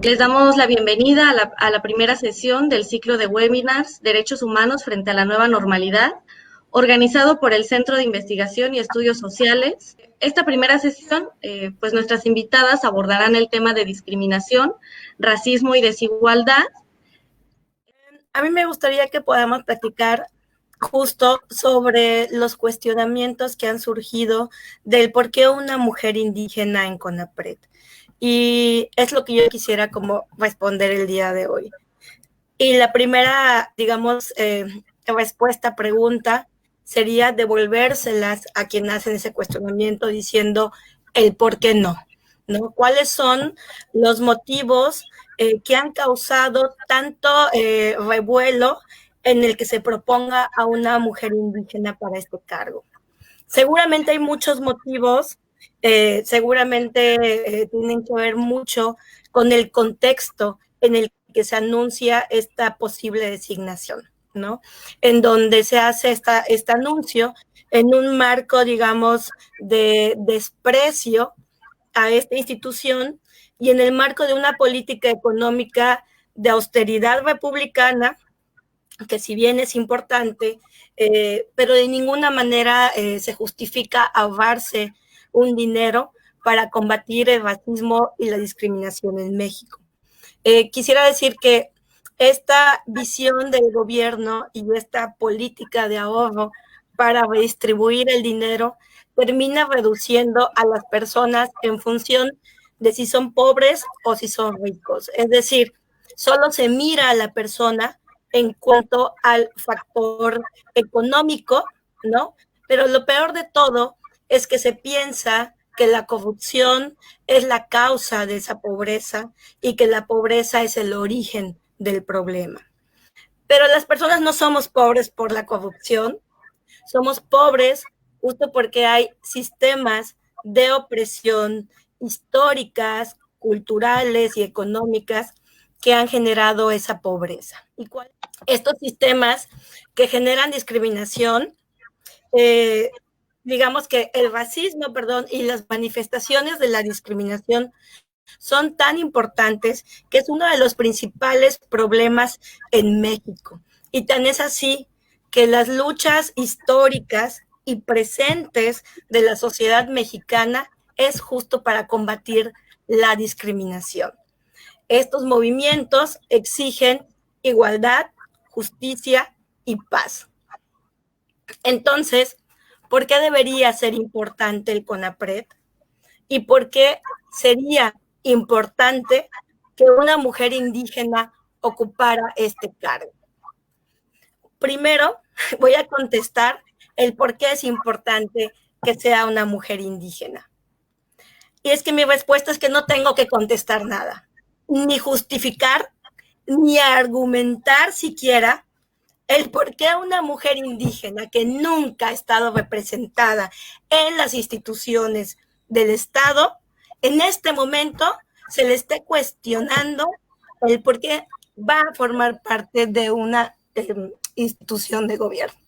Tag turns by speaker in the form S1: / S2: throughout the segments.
S1: Les damos la bienvenida a la primera sesión del ciclo de webinars Derechos Humanos frente a la nueva normalidad, organizado por el Centro de Investigación y Estudios Sociales. Esta primera sesión, pues nuestras invitadas abordarán el tema de discriminación, racismo y desigualdad.
S2: A mí me gustaría que podamos platicar justo sobre los cuestionamientos que han surgido del por qué una mujer indígena en CONAPRED. Y es lo que yo quisiera como responder el día de hoy. Y la primera, digamos, respuesta, pregunta, sería devolvérselas a quien hacen ese cuestionamiento diciendo el por qué no, ¿no? ¿Cuáles son los motivos que han causado tanto revuelo en el que se proponga a una mujer indígena para este cargo? Seguramente hay muchos motivos, seguramente tienen que ver mucho con el contexto en el que se anuncia esta posible designación, ¿no? En donde se hace este anuncio en un marco, digamos, de desprecio a esta institución y en el marco de una política económica de austeridad republicana, que si bien es importante, pero de ninguna manera se justifica ahorrarse un dinero para combatir el racismo y la discriminación en México. Quisiera decir que esta visión del gobierno y esta política de ahorro para redistribuir el dinero termina reduciendo a las personas en función de si son pobres o si son ricos. Es decir, solo se mira a la persona en cuanto al factor económico, ¿no? Pero lo peor de todo es que se piensa que la corrupción es la causa de esa pobreza y que la pobreza es el origen del problema. Pero las personas no somos pobres por la corrupción, somos pobres justo porque hay sistemas de opresión históricas, culturales y económicas que han generado esa pobreza. ¿Y cuál? Estos sistemas que generan discriminación, digamos que el racismo, y las manifestaciones de la discriminación son tan importantes que es uno de los principales problemas en México. Y tan es así que las luchas históricas y presentes de la sociedad mexicana es justo para combatir la discriminación. Estos movimientos exigen igualdad, justicia y paz. Entonces, ¿por qué debería ser importante el CONAPRED? ¿Y por qué sería importante que una mujer indígena ocupara este cargo? Primero, voy a contestar el por qué es importante que sea una mujer indígena. Y es que mi respuesta es que no tengo que contestar nada, ni justificar, ni argumentar siquiera el por qué una mujer indígena que nunca ha estado representada en las instituciones del Estado, en este momento se le esté cuestionando el por qué va a formar parte de una institución de gobierno.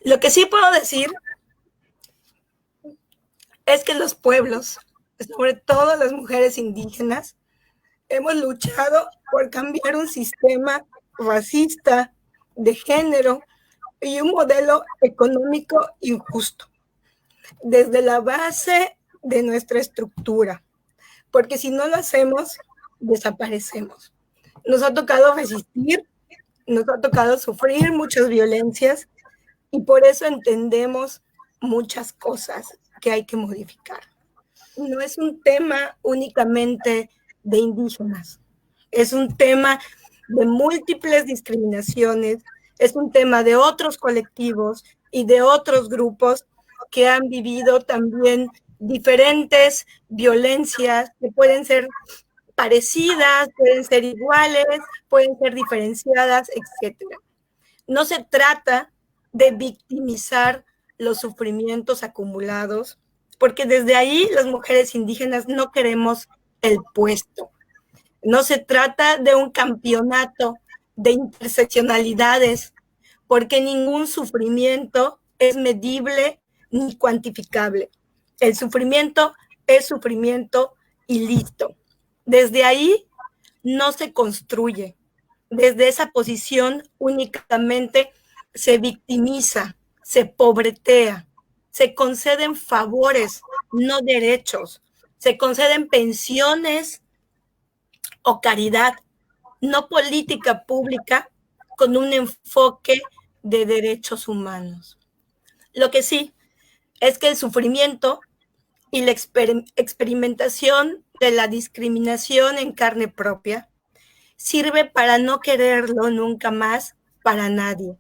S2: Lo que sí puedo decir es que los pueblos, sobre todo las mujeres indígenas, hemos luchado por cambiar un sistema racista, de género y un modelo económico injusto, desde la base de nuestra estructura, porque si no lo hacemos, desaparecemos. Nos ha tocado resistir, nos ha tocado sufrir muchas violencias y por eso entendemos muchas cosas que hay que modificar. No es un tema únicamente de indígenas, es un tema de múltiples discriminaciones, es un tema de otros colectivos y de otros grupos que han vivido también diferentes violencias que pueden ser parecidas, pueden ser iguales, pueden ser diferenciadas, etcétera. No se trata de victimizar los sufrimientos acumulados, porque desde ahí las mujeres indígenas no queremos el puesto. No se trata de un campeonato de interseccionalidades, porque ningún sufrimiento es medible ni cuantificable. El sufrimiento es sufrimiento y listo. Desde ahí no se construye. Desde esa posición únicamente se victimiza, se pobretea, se conceden favores, no derechos, se conceden pensiones o caridad, no política pública con un enfoque de derechos humanos. Lo que sí es que el sufrimiento y la experimentación de la discriminación en carne propia sirve para no quererlo nunca más para nadie.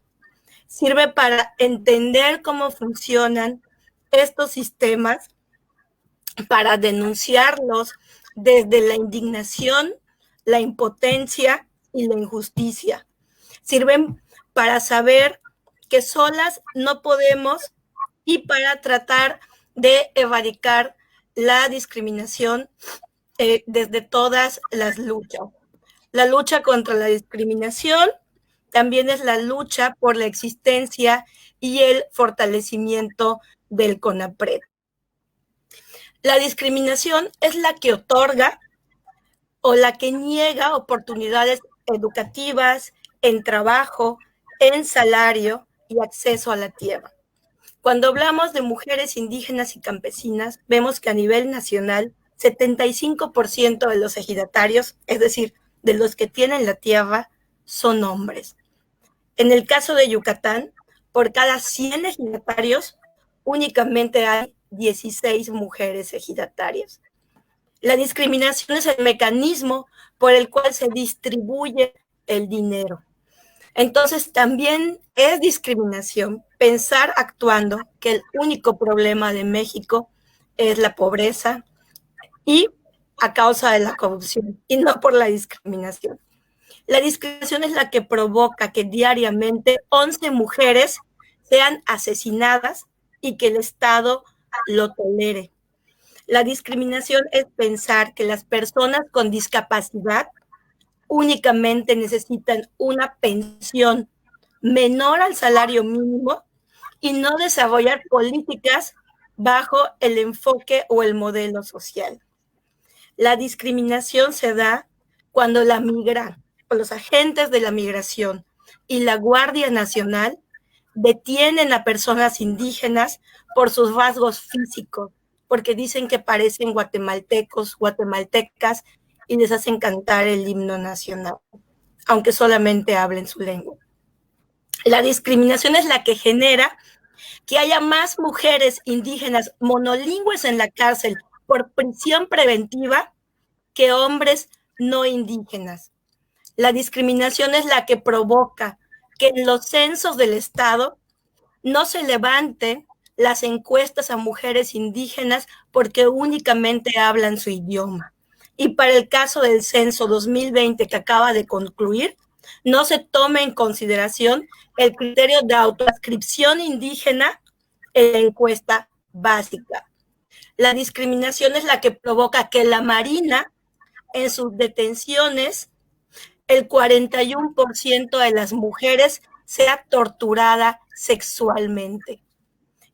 S2: Sirve para entender cómo funcionan estos sistemas, para denunciarlos desde la indignación, la impotencia y la injusticia. Sirven para saber que solas no podemos y para tratar de erradicar la discriminación desde todas las luchas. La lucha contra la discriminación también es la lucha por la existencia y el fortalecimiento del CONAPRED. La discriminación es la que otorga o la que niega oportunidades educativas, en trabajo, en salario y acceso a la tierra. Cuando hablamos de mujeres indígenas y campesinas, vemos que a nivel nacional, 75% de los ejidatarios, es decir, de los que tienen la tierra, son hombres. En el caso de Yucatán, por cada 100 ejidatarios, únicamente hay 16 mujeres ejidatarias. La discriminación es el mecanismo por el cual se distribuye el dinero. Entonces, también es discriminación pensar actuando que el único problema de México es la pobreza y a causa de la corrupción y no por la discriminación. La discriminación es la que provoca que diariamente 11 mujeres sean asesinadas y que el Estado lo tolere. La discriminación es pensar que las personas con discapacidad únicamente necesitan una pensión menor al salario mínimo y no desarrollar políticas bajo el enfoque o el modelo social. La discriminación se da cuando la migra, o los agentes de la migración y la Guardia Nacional detienen a personas indígenas por sus rasgos físicos, porque dicen que parecen guatemaltecos, guatemaltecas, y les hacen cantar el himno nacional, aunque solamente hablen su lengua. La discriminación es la que genera que haya más mujeres indígenas monolingües en la cárcel por prisión preventiva que hombres no indígenas. La discriminación es la que provoca que en los censos del Estado no se levanten las encuestas a mujeres indígenas porque únicamente hablan su idioma. Y para el caso del censo 2020 que acaba de concluir, no se tome en consideración el criterio de autoadscripción indígena en la encuesta básica. La discriminación es la que provoca que la Marina, en sus detenciones, el 41% de las mujeres sea torturada sexualmente.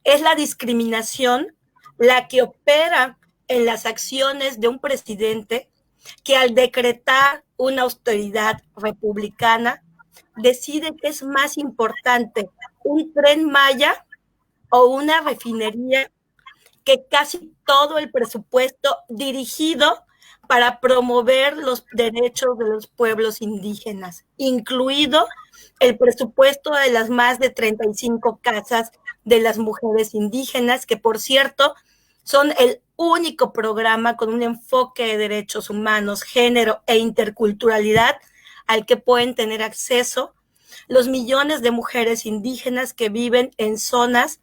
S2: Es la discriminación la que opera en las acciones de un presidente que al decretar una austeridad republicana decide que es más importante un Tren Maya o una refinería que casi todo el presupuesto dirigido para promover los derechos de los pueblos indígenas, incluido el presupuesto de las más de 35 casas de las mujeres indígenas, que por cierto son el único programa con un enfoque de derechos humanos, género e interculturalidad al que pueden tener acceso los millones de mujeres indígenas que viven en zonas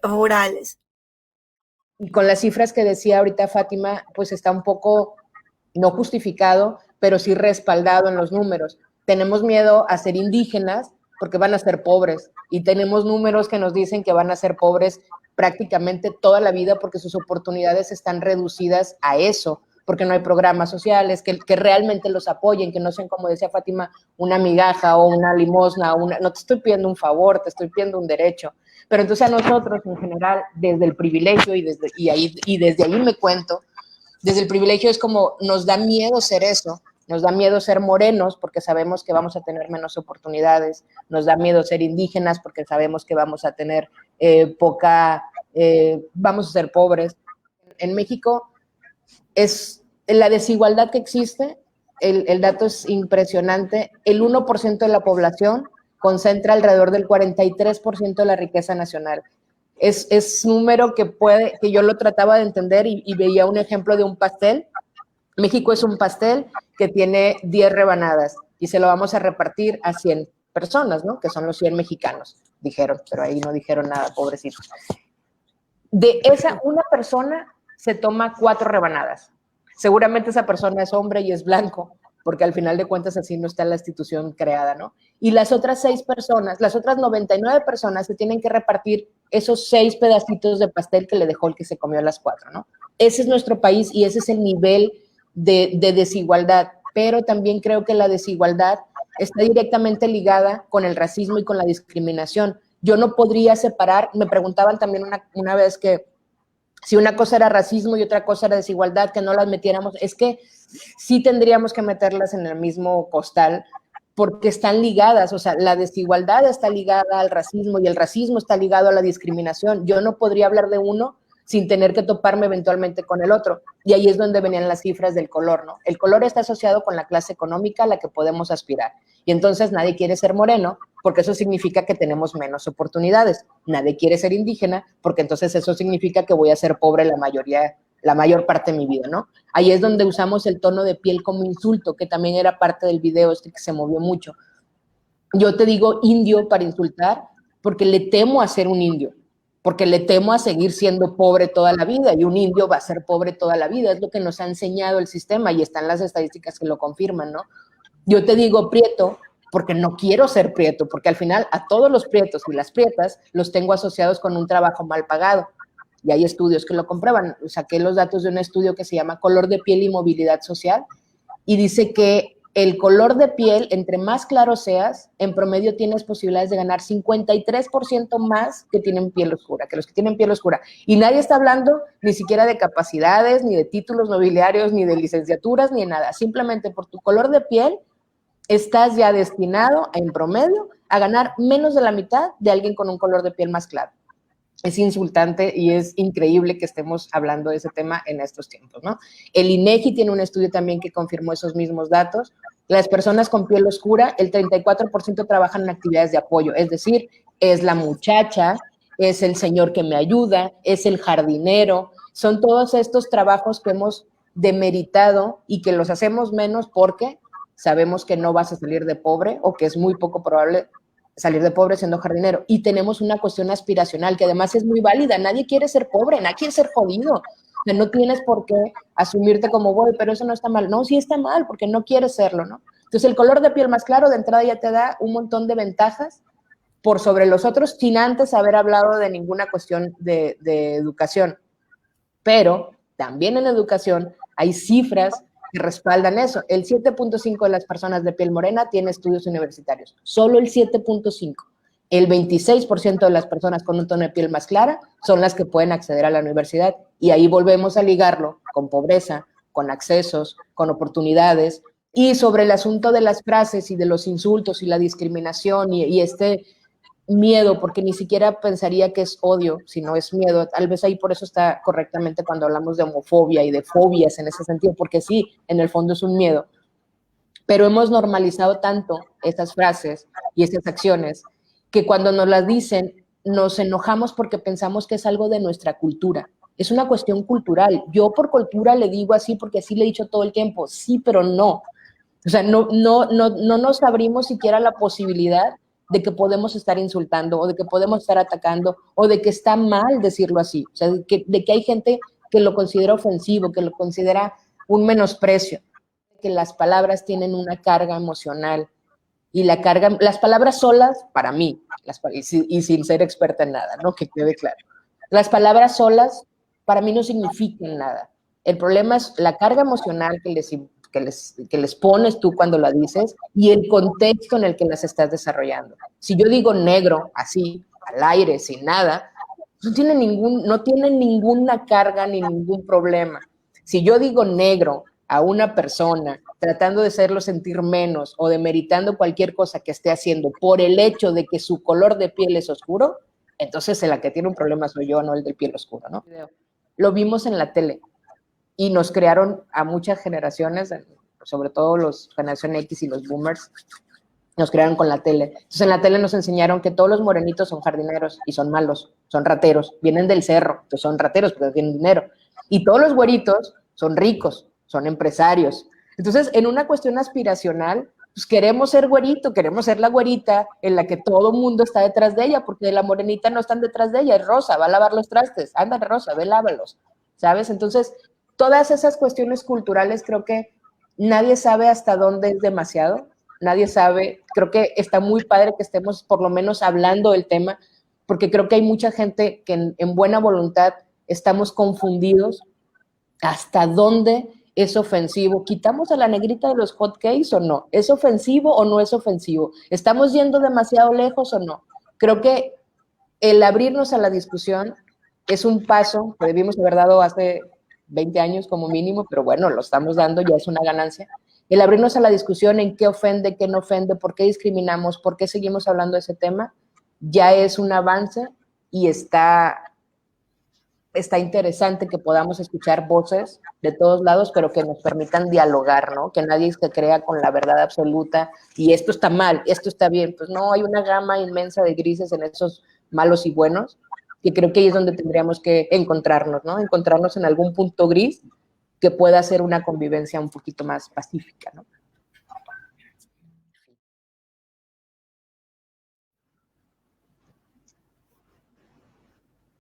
S2: rurales.
S3: Y con las cifras que decía ahorita Fátima, pues está un poco no justificado, pero sí respaldado en los números. Tenemos miedo a ser indígenas porque van a ser pobres y tenemos números que nos dicen que van a ser pobres prácticamente toda la vida porque sus oportunidades están reducidas a eso, porque no hay programas sociales que realmente los apoyen, que no sean, como decía Fátima, una migaja o una limosna, no te estoy pidiendo un favor, te estoy pidiendo un derecho. Pero entonces a nosotros en general, desde el privilegio y desde ahí me cuento, desde el privilegio es como nos da miedo ser eso, nos da miedo ser morenos porque sabemos que vamos a tener menos oportunidades, nos da miedo ser indígenas porque sabemos que vamos a tener vamos a ser pobres. En México es la desigualdad que existe, el dato es impresionante, el 1% de la población concentra alrededor del 43% de la riqueza nacional. Es número que yo lo trataba de entender y veía un ejemplo de un pastel. México es un pastel que tiene 10 rebanadas y se lo vamos a repartir a 100 personas, ¿no? Que son los 100 mexicanos, dijeron, pero ahí no dijeron nada, pobrecitos. De esa, una persona se toma 4 rebanadas. Seguramente esa persona es hombre y es blanco, porque al final de cuentas así no está la institución creada, ¿no? Y las otras 6 personas, las otras 99 personas se tienen que repartir esos 6 pedacitos de pastel que le dejó el que se comió las 4, ¿no? Ese es nuestro país y ese es el nivel de desigualdad, pero también creo que la desigualdad está directamente ligada con el racismo y con la discriminación. Yo no podría separar, me preguntaban también una vez que si una cosa era racismo y otra cosa era desigualdad, que no las metiéramos, es que sí tendríamos que meterlas en el mismo costal porque están ligadas, o sea, la desigualdad está ligada al racismo y el racismo está ligado a la discriminación. Yo no podría hablar de uno sin tener que toparme eventualmente con el otro. Y ahí es donde venían las cifras del color, ¿no? El color está asociado con la clase económica a la que podemos aspirar. Y entonces nadie quiere ser moreno porque eso significa que tenemos menos oportunidades. Nadie quiere ser indígena porque entonces eso significa que voy a ser pobre la mayor parte de mi vida, ¿no? Ahí es donde usamos el tono de piel como insulto, que también era parte del video que se movió mucho. Yo te digo indio para insultar porque le temo a ser un indio, porque le temo a seguir siendo pobre toda la vida, y un indio va a ser pobre toda la vida, es lo que nos ha enseñado el sistema, y están las estadísticas que lo confirman, ¿no? Yo te digo prieto porque no quiero ser prieto, porque al final a todos los prietos y las prietas los tengo asociados con un trabajo mal pagado, y hay estudios que lo comprueban. Saqué los datos de un estudio que se llama Color de piel y movilidad social, y dice que el color de piel, entre más claro seas, en promedio tienes posibilidades de ganar 53% más que tienen piel oscura, que los que tienen piel oscura. Y nadie está hablando ni siquiera de capacidades, ni de títulos nobiliarios, ni de licenciaturas, ni de nada. Simplemente por tu color de piel estás ya destinado, en promedio, a ganar menos de la mitad de alguien con un color de piel más claro. Es insultante y es increíble que estemos hablando de ese tema en estos tiempos, ¿no? El INEGI tiene un estudio también que confirmó esos mismos datos. Las personas con piel oscura, el 34% trabajan en actividades de apoyo, es decir, es la muchacha, es el señor que me ayuda, es el jardinero, son todos estos trabajos que hemos demeritado y que los hacemos menos porque sabemos que no vas a salir de pobre o que es muy poco probable salir de pobre siendo jardinero. Y tenemos una cuestión aspiracional que además es muy válida. Nadie quiere ser pobre, nadie quiere ser jodido. O sea, no tienes por qué asumirte como voy, pero eso no está mal. No, sí está mal porque no quieres serlo, ¿no? Entonces el color de piel más claro de entrada ya te da un montón de ventajas por sobre los otros sin antes haber hablado de ninguna cuestión de educación. Pero también en educación hay cifras que respaldan eso. El 7.5 de las personas de piel morena tiene estudios universitarios, solo el 7.5. El 26% de las personas con un tono de piel más clara son las que pueden acceder a la universidad, y ahí volvemos a ligarlo con pobreza, con accesos, con oportunidades. Y sobre el asunto de las frases y de los insultos y la discriminación y este miedo, porque ni siquiera pensaría que es odio, sino es miedo. Tal vez ahí por eso está correctamente cuando hablamos de homofobia y de fobias en ese sentido, porque sí, en el fondo es un miedo. Pero hemos normalizado tanto estas frases y estas acciones que cuando nos las dicen nos enojamos porque pensamos que es algo de nuestra cultura. Es una cuestión cultural. Yo por cultura le digo así porque así le he dicho todo el tiempo. Sí, pero no. O sea, no nos abrimos siquiera la posibilidad de que podemos estar insultando o de que podemos estar atacando o de que está mal decirlo así. O sea, de que hay gente que lo considera ofensivo, que lo considera un menosprecio, que las palabras tienen una carga emocional y las palabras solas, para mí, y sin ser experta en nada, ¿no? Que quede claro. Las palabras solas para mí no significan nada. El problema es la carga emocional que les pones tú cuando la dices y el contexto en el que las estás desarrollando. Si yo digo negro, así, al aire, sin nada, no tienen ninguna carga ni ningún problema. Si yo digo negro a una persona tratando de hacerlo sentir menos o demeritando cualquier cosa que esté haciendo por el hecho de que su color de piel es oscuro, entonces la que tiene un problema soy yo, no el de piel oscura, ¿no? Lo vimos en la tele y nos crearon a muchas generaciones, sobre todo los generación X y los boomers, nos crearon con la tele. Entonces en la tele nos enseñaron que todos los morenitos son jardineros y son malos, son rateros, vienen del cerro, entonces son rateros porque tienen dinero. Y todos los güeritos son ricos, son empresarios. Entonces, en una cuestión aspiracional, pues queremos ser güerito, queremos ser la güerita en la que todo mundo está detrás de ella, porque de la morenita no están detrás de ella, es Rosa, va a lavar los trastes, anda Rosa, ve, lávalos, ¿sabes? Entonces, todas esas cuestiones culturales creo que nadie sabe hasta dónde es demasiado, nadie sabe, creo que está muy padre que estemos por lo menos hablando del tema, porque creo que hay mucha gente que en buena voluntad estamos confundidos hasta dónde es ofensivo. ¿Quitamos a la negrita de los hot cakes o no? ¿Es ofensivo o no es ofensivo? ¿Estamos yendo demasiado lejos o no? Creo que el abrirnos a la discusión es un paso que debimos haber dado hace 20 años como mínimo, pero bueno, lo estamos dando, ya es una ganancia. El abrirnos a la discusión en qué ofende, qué no ofende, por qué discriminamos, por qué seguimos hablando de ese tema, ya es un avance y está interesante que podamos escuchar voces de todos lados, pero que nos permitan dialogar, ¿no? Que nadie se crea con la verdad absoluta y esto está mal, esto está bien. Pues no, hay una gama inmensa de grises en esos malos y buenos, que creo que ahí es donde tendríamos que encontrarnos, ¿no? Encontrarnos en algún punto gris que pueda ser una convivencia un poquito más pacífica, ¿no?